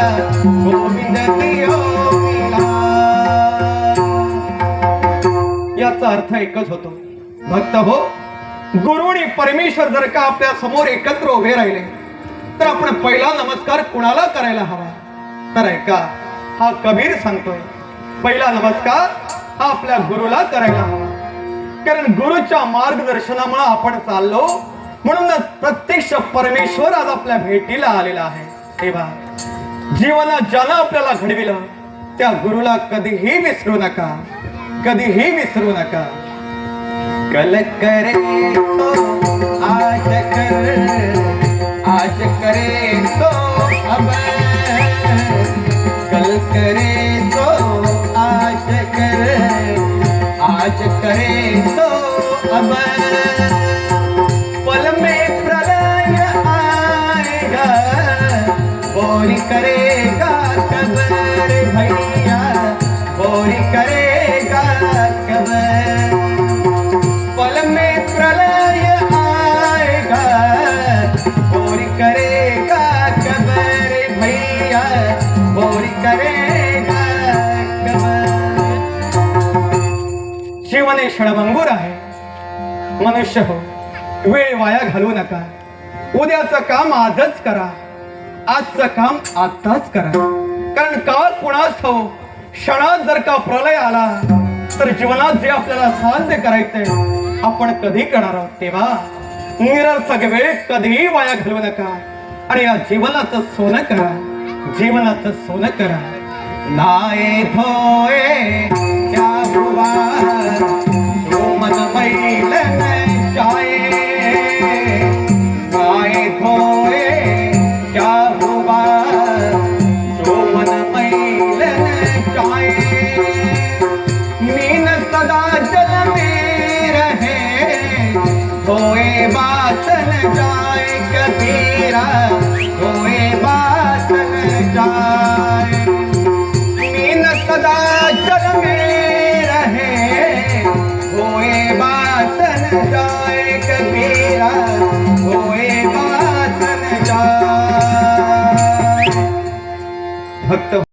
गोविंद दियो मिला। याचा अर्थ एकच होतो भक्त हो, गुरु आणि परमेश्वर जर का आपल्या समोर एकत्र उभे राहिले तर आपण पहिला नमस्कार कुणाला करायला हवा? तर ऐका, हा कबीर सांगतोय पहिला नमस्कार हा आपल्या गुरुला करायला हवा। कारण गुरुच्या मार्गदर्शनामुळे आपण चाललो, म्हणूनच प्रत्यक्ष परमेश्वर आज आपल्या भेटीला आलेला आहे। तेव्हा जीवनात ज्यानं आपल्याला घडविलं त्या गुरुला कधीही विसरू नका, कधीही विसरू नका। कल करे तो आज कर, आज करे तो अब, कल करे तो आज कर, आज करे तो अब। पल में प्रलय आएगा, बोरी करेगा कबर भैया, बोरी करेगा कबर। पल में प्रलय आएगा, बोरी करेगा कबर भैया, बोरी करेगा कबर। जीवन हे क्षणभंगुर आहे। मनुष्य हो, वेळ वाया घालवू नका। उद्याचं काम आजच करा, आजचं काम आताच करा। कारण काळ कुणास ठाऊक, क्षणात जर का प्रलय आला तर जीवनात जे आपल्याला साध्य करायचंय आपण कधी करणार आहोत? तेव्हा निरर्थक वेळ कधीही वाया घालवू नका आणि या जीवनाचं सोनं करा, जीवनाचं सोनं करा। नाये धोए क्या हुआ, जो मन मैल न जाए, नाये धोए क्या हुआ, जो मन मैल न जाए। मीन सदा जल में रहे, धोए बात न जाए कबीरा, धोए बात न जाए। मीन सदा जल में रहे, धोए बात न जाए कबीरा, धोए बात न जाए। भक्त